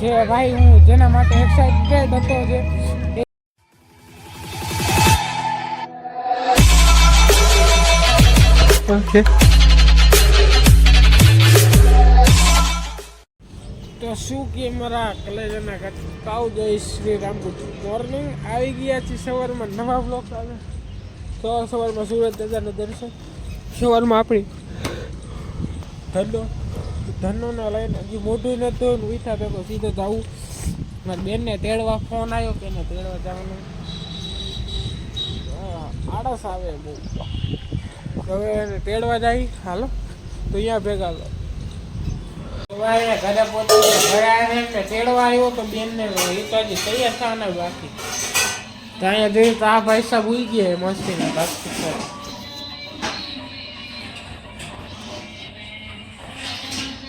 જે ભાઈ હું જેના માટે એક્સાઇટેડ હતો જે ઓકે તો શું કે મારા કલેજના કાવ જય શ્રી રામ. Good morning. આવી ગયા છે સવારમાં નવા બ્લોગ આવે. સવારમાં સુરત દાદાના દર્શન. સવારમાં આપણી ધનોને લઈને હજી મોઢું નહોતું ઉઠા ભેગો સીધો જવું. મારી બેનને તેડવા ફોન આવ્યો કે એને તેડવા જવાનું. આળસ આવે બહુ. હવે એને તેડવા જાય હાલો તો અહીંયા ભેગા લો ઘરે પોતે ઘરે આવે ને તેડવા આવ્યો તો બેનને એ તો હજી તૈયાર થવાના બાકી. તો અહીંયા જોયું તો આ ભાઈ સાહેબ ઉઈ ગયા મસ્તીને બાકી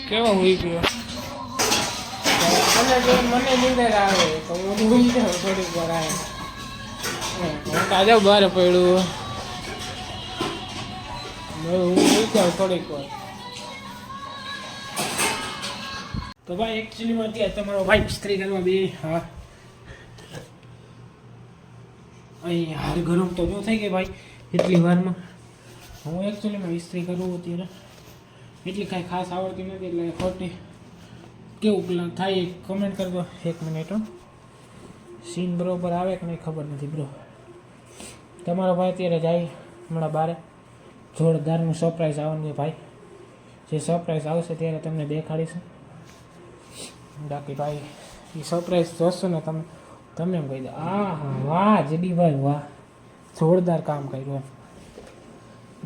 કેવો ઉઈ ગયો. મને નીંદર આવે તો હું ઉઈ જાઉં થોડીક વાર આવે. હું તાજા બહાર પડ્યું હું ઉઈ જાઉં થોડીક વાર. તો ભાઈ એકચ્યુઅલીમાં અત્યારે તમારો ભાઈ ઇસ્ત્રી કરવા બે હા અહીં હાર ગરમ તો જો થઈ ગઈ ભાઈ એટલી વારમાં. હું એકચ્યુઅલીમાં ઇસ્ત્રી કરું અત્યારે એટલી કાંઈ ખાસ આવડતી નથી એટલે ખોટી કેવું થાય કમેન્ટ કરજો. 1 મિનિટ સીન બરોબર આવે કે નહીં ખબર નથી બ્રો. તમારો ભાઈ અત્યારે જાય હમણાં બારે જોરદારનું સરપ્રાઈઝ આવવાનું છે ભાઈ. જે સરપ્રાઈઝ આવશે ત્યારે તમને દેખાડીશું. બાકી ભાઈ એ સરપ્રાઈઝ જોશો ને તમે એમ કહી દો આ હા વાહ જડીભાઈ વાહ જોરદાર કામ કર્યું એમ.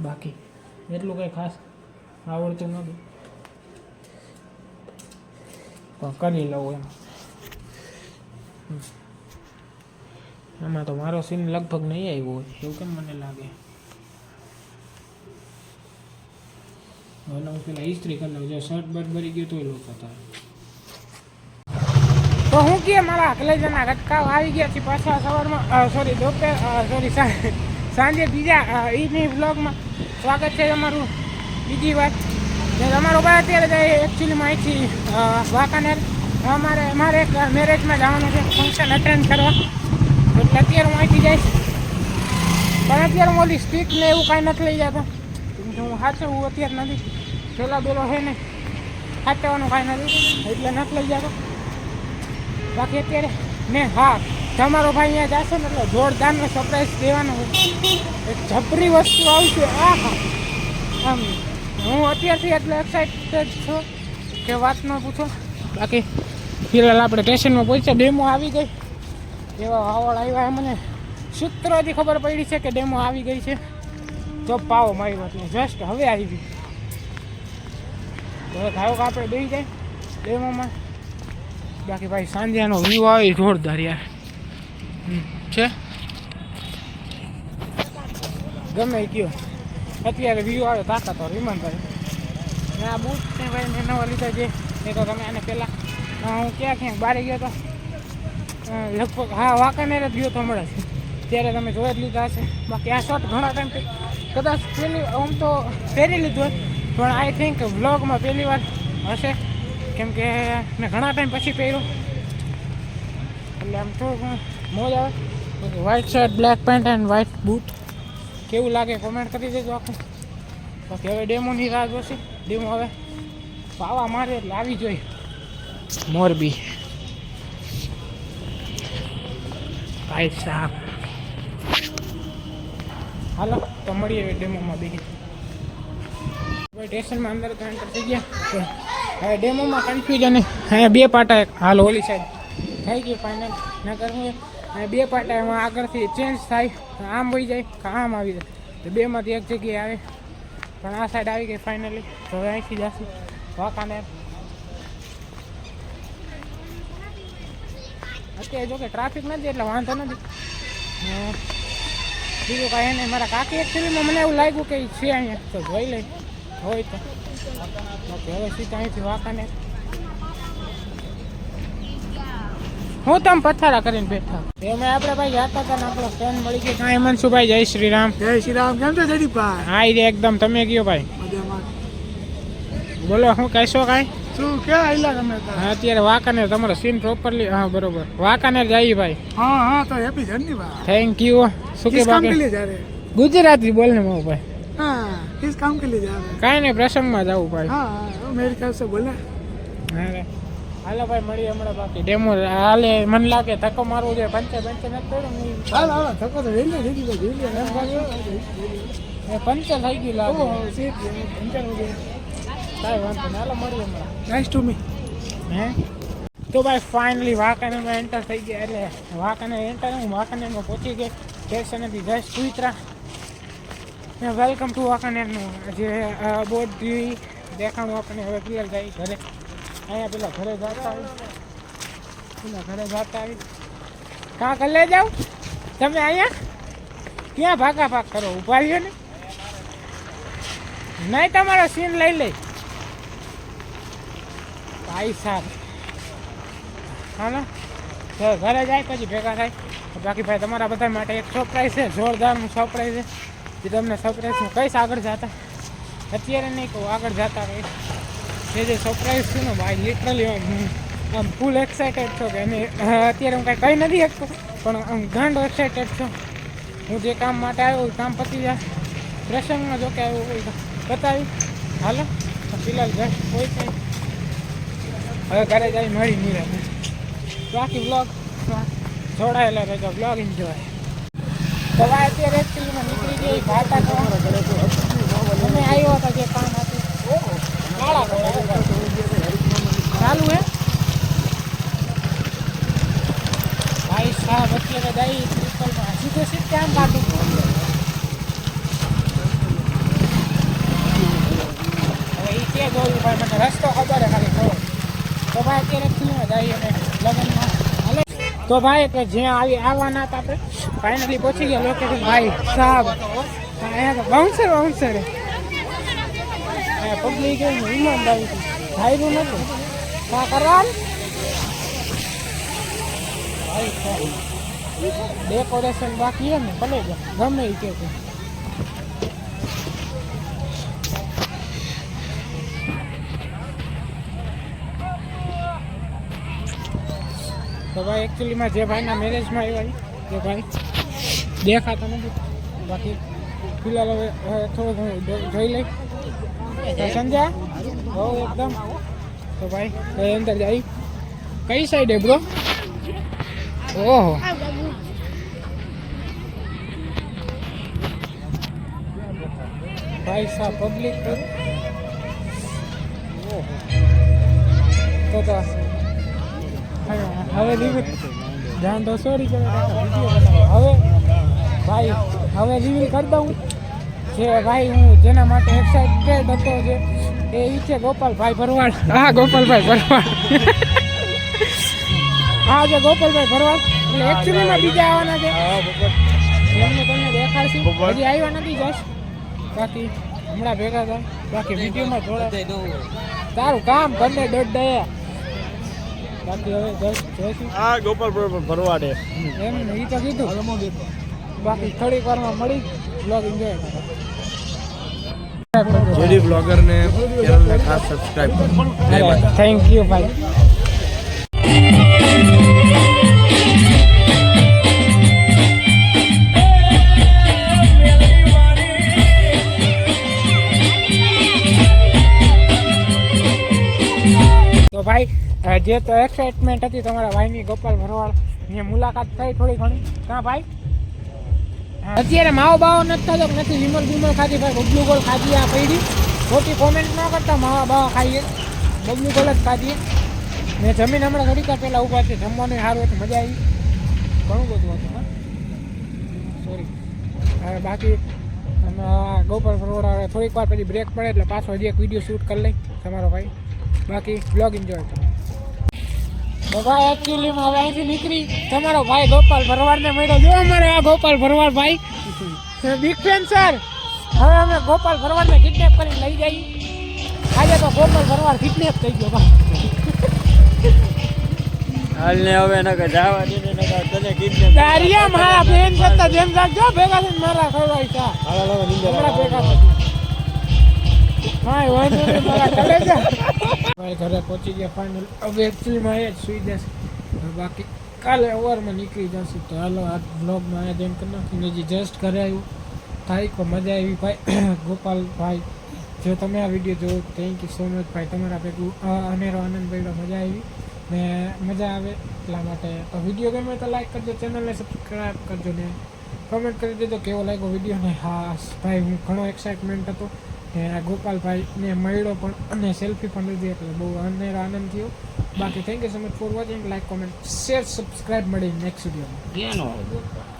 બાકી એટલું કંઈ ખાસ આવડતું નથી પણ કરી લઉં એમ. એમાં તો મારો સીન લગભગ નહીં આવ્યો હોય એવું કેમ મને લાગે. હું પેલા ઇસ્ત્રી કરી લઉં. જો શર્ટ બર્ટ ભરી ગયો તો લોકો હતા. તો હું કે મારા કલેજાના ગટકાવ આવી ગયા છે પાછા સવારમાં સાંજે બીજા ઈદની વ્લોગમાં સ્વાગત છે તમારું. બીજી વાત તમારો ભાઈ અત્યારે જાય એકચ્યુઅલીમાં અહીંથી વાંકાનેર મારે એક મેરેજમાં જવાનું છે ફંક્શન અટેન્ડ કરવા એટલે અત્યારે હું અહીંથી જઈશ. પણ અત્યારે હું ઓલી સ્ટીક ને એવું કાંઈ નથી લઈ જતો. હું સાચવું અત્યારે નથી. પેલા બેલો છે ને સાચવવાનું કાંઈ નથી એટલે નથી લઈ જતો. બાકી અત્યારે ને હા તમારો ભાઈ અહીંયા જશે ને એટલે જોરદારનો સરપ્રાઈઝ દેવાનો એક જબરી વસ્તુ આવશે. આ હા આમ હું અત્યારથી એટલે એક્સાઇટેડ છું કે વાત ન પૂછો. બાકી ફિલહાલ આપણે સ્ટેશનમાં પહોંચ્યા. ડેમો આવી ગઈ એવા વાવળ આવ્યા. મને સૂત્રોથી ખબર પડી છે કે ડેમો આવી ગઈ છે. જો પાવો મારી વાત જસ્ટ હવે આવી ગઈ. હવે ધારો કે આપણે બેસી જાય ડેમોમાં. બાકી ભાઈ સાંજે એનો વ્યૂ આવે જોરદાર યાર છે. ગમે ગયો અત્યારે વ્યૂ આવે તાકાત વિમાન ભાઈ. આ બૂટ ને ભાઈ મેં નવા લીધા છે. એ તો તમે આને પહેલાં હું ક્યાં બહાર ગયો હતો લગભગ હા વાંકાનેર જ ગયો તો હમણાં ત્યારે તમે જોઈ જ લીધા હશે. બાકી આ શોર્ટ ઘણા ટાઈમ કદાચ આમ તો પહેરી લીધું હોય પણ આઈ થિંક વ્લોગમાં પહેલી વાર હશે કેમ કે મેં ઘણા ટાઈમ પછી પહેર્યું એટલે આમ થોડુંક મોજ આવે. White shirt black pant and white boot કેવું લાગે કોમેન્ટ કરી દેજો આખું. બાકી હવે ડેમોની રાહ જોશે. ડેમો હવે પાવા મારે એટલે આવી જોઈએ મોરબી. ભાઈ સાહેબ હાલો તો મળીએ ડેમોમાં બીજી. ભાઈ સ્ટેશનમાં અંદર તો એન્ટર થઈ ગયા. હવે ડેમોમાં કન્ફ્યુઝન અહીંયા 2 પાટા હાલ ઓલી સાઈડ થઈ ગઈ ફાઇનલ ના કરવું. અને 2 પાટા એમાં આગળથી ચેન્જ થાય આમ વહી જાય કે આમ આવી જાય તો બેમાંથી એક જગ્યાએ આવે. પણ આ સાઈડ આવી ગઈ ફાઇનલી. તો હવે અહીંથી જશે વાંકાનેર. અત્યારે જો કે ટ્રાફિક નથી એટલે વાંધો નથી. બીજું કાંઈ નહીં. મારા કાકી એકચ્યુઅલીમાં મને એવું લાગ્યું કે છે અહીંયા તો જોઈ લઈ હોય તો. ઓકે હવે સીધા અહીંથી વાંકાનેર. હું તમે પથારા કરીને બેઠા એમાં આપણે ભાઈ જતા હતા ને આપણો ફ્રેન્ડ મળી ગયો. હા હેમંશુભાઈ જય શ્રી રામ. જય શ્રી રામ. કેમ છો જડીભાઈ? હા રે એકદમ. તમે કયો ભાઈ? બોલો શું કહેશો કાંઈ શું ક્યાં આયલા તમે હા, અત્યારે વાંકાનેર તમારો સીન પ્રોપરલી હા બરોબર વાંકાનેર જઈએ ભાઈ. हाँ हाँ तो हैप्पी जर्नी भाई થેન્ક યુ. શું કે किस काम के બાકી लिए जा रहे हैं ગુજરાતી બોલ ને મારો ભાઈ. हाँ किस काम के लिए जा रहे हैं કાંઈ નહીં પ્રસંગમાં જવું ભાઈ. हाँ मेरे ख्याल से बोला હા હાલો ભાઈ મળીએ હમણાં બાકી ડેમો હાલે મને લાગે ધક્કો મારવો જોઈએ પંચે નથી પડ્યો ને हाल हाल थको तो रेलवे देखी तो रेलवे એ પંચર થઈ ગયું લાગે. ओह सीट पंचर हो गया કાંઈ વાંધો નહીં હાલો મળીએ હમણાં. नाइस टू मी હે તો ભાઈ ફાઇનલી વાંકાનેરમાં એન્ટર થઈ ગયા એટલે વાંકાનેર એન્ટર હું વાંકાનેરમાં પહોંચી ગઈ સ્ટેશનેથી જસ્ટ ઉતરા. વેલકમ ટુ વાંકાનેરનું જે બોર્ડ દેખાણું આપણને હવે ક્લિયર જાય ઘરે. અહીંયા પેલા ઘરે જતા આવી કાં કરી લઈ જાઓ તમે અહીંયા ક્યાં ભાગા ભાગ કરો ઊભા રહ્યો ને નહીં તમારો સીન લઈ લઈ ભાઈ સાહેબ. હાલો ઘરે જાય પછી ભેગા થાય. બાકી ભાઈ તમારા બધા માટે એક સરપ્રાઈઝ છે જોરદારનું સરપ્રાઈઝ છે જે તમને સરપ્રાઈઝ હું કહીશ આગળ જતા અત્યારે નહીં કહું આગળ જતા રહીશ. જે સરપ્રાઈઝ છે ને ભાઈ લિટરલી આમ ફૂલ એક્સાઇટેડ છો કે એને અત્યારે હું કાંઈ કહી નથી શકતો પણ આમ ગાંડો એક્સાઇટેડ છો. હું જે કામ માટે આવ્યો કામ પતી જાય પ્રસંગમાં જો કે આવ્યો હોય બતાવી. હાલો ફિલહાલ ઘર કોઈ કંઈ હવે ઘરે જઈ મળી નહીં રહે. બાકી બ્લોગ જોડાયેલા રહેજો બ્લોગ એન્જોય. તો ભાઈ અત્યારે એકચ્યુઅલીમાં નીકળી ગઈ ઘાટા તો અમે આવ્યો હતા જે કામ હતું ચાલુ હે ભાઈ સાહેબ અત્યારે જઈ ટ્રિપલમાં સીધે સીધ કામ કાઢું. હવે એ કે જોયું ભાઈ મને રસ્તો ખબર હે ખાલી ખબર. તો ભાઈ અત્યારે ફિલ્મમાં જઈએ અને લગ્નમાં હાલે. તો ભાઈ કે જ્યાં આવવાના હતા આપણે ફાઇનલી પહોંચી ગયા લોકેશન. ભાઈ સાહેબ અહીંયા તો બાઉન્સર પબ્લિક ઈમાનદારી ધાર્યું નતું કા કરવાનું. ડેકોરેશન બાકી હે ને ભલે ગમે એ કે તો ભાઈ એકચ્યુઅલીમાં જે ભાઈના મેરેજમાં આવ્યા એ ભાઈ દેખાતા નથી. બાકી ફિલહાલ હવે થોડું ઘણું જોઈ લઈ સમજ્યા બહુ એકદમ. તો ભાઈ અંદર જાય કઈ સાઈડે બ્રો? ઓહો ભાઈ સાહેબ પબ્લિક તો હવે રિવીલ ધ્યાન તો સોરી કરે હવે ભાઈ હવે રિવીલ કરી દઉં જે ભાઈ હું જેના માટે એક્સાઇટેડ હતો જે એ છે ગોપાલભાઈ ભરવાડ. હા ગોપાલભાઈ ભરવાડ હા જે ગોપાલભાઈ ભરવાડ એટલે એકચ્યુઅલીમાં બીજા આવવાના છે એમને તમને દેખાડશું. હજી આવ્યા નથી જશ બાકી હમણાં ભેગા થાય. બાકી વિડીયોમાં જોડે તારું કામ કરને દોઢ દે બાકી હવે જોઈશું. हाँ गोपाल भरवाड़ है એમ એ તો કીધું બાકી થોડીક વારમાં મળી બ્લોગ એન્જોય કરો. जेडी ब्लॉगर ने चैनल ने खास सब्सक्राइब करो. થેન્ક યુ ભાઈ. તો ભાઈ જે તો એક્સાઇટમેન્ટ હતી તમારા ભાઈની ગોપાલ ભરવાડ ની મુલાકાત થઈ થોડી ઘણી કાં ભાઈ? અત્યારે માવો બાવો નથી થતો નથી વિમલ બીમલ ખાધી ભાઈ બબલુ ગોળ ખાધી આ પડી ખોટી કોમેન્ટ ન કરતા માવા બાવા ખાઈએ બબલુ ગોળ જ ખાધીએ. મેં જમીન હમણાં ઘડીક પહેલાં ઊભા છે જમવાનું સારું હતું મજા આવી ઘણું બધું હતું. હા સોરી હવે બાકી ગોપાલ ભરવાડ હવે થોડીક વાર પછી બ્રેક પડે એટલે પાછો હજી એક વિડીયો શૂટ કરી લઈ તમારો ભાઈ. બાકી બ્લોગ એન્જોય કરો. તો ભાઈ એકચ્યુઅલીમાં હવે અહીંથી નીકળી તમારો ભાઈ ગોપાલ ભરવાડને મળ્યો. જો અમારે આ ગોપાલ ભરવાડ ભાઈ બિગ ફેન સર. હવે અમે ગોપાલ ભરવાડને કિડનેપ કરીને લઈ જઈએ. આજે તો ગોપાલ ભરવાડ કિડનેપ થઈ ગયો ભાઈ. હાલને હવે નકર જાવા દીને નકર તને કિડનેપ દારિયા મારા બેન કરતા જેમ રાખજો ભેગા થઈને મારા ખવડાવી ચા. હાલો નીંદર હમણાં ભેગા થઈ હા વાંધો નહીં મારા ઘરે જા ભાઈ ઘરે પહોંચી ગયા ફાઇનલ હવે એકચ્યુઅલીમાં એ જ સુઈ જશે બાકી કાલે સવારમાં નીકળી જશે તો હાલો આ બ્લોગમાં અહીંયા જેમ કરી નાખીને હજી જસ્ટ ઘરે આવ્યું થાય તો મજા આવી ભાઈ ગોપાલભાઈ જો તમે આ વિડીયો જોવો થેન્ક યુ સો મચ ભાઈ તમારા ભેગું અનેરો આનંદ ભાઈ મજા આવી ને મજા આવે એટલા માટે તો વિડીયો ગમે તો લાઈક કરજો ચેનલને સબસ્ક્રાઈબ કરજો ને કમેન્ટ કરી દેજો કેવો લાગ્યો વિડીયો ને હા ભાઈ હું ઘણો એક્સાઇટમેન્ટ હતો ને આ ગોપાલભાઈને મળ્યો પણ અને સેલ્ફી પણ લીધી એટલે બહુ અનેરો આનંદ થયો બાકી thank you so much for watching like comment share subscribe મળી નેક્સ્ટ વિડીયોમાં ક્યાંનો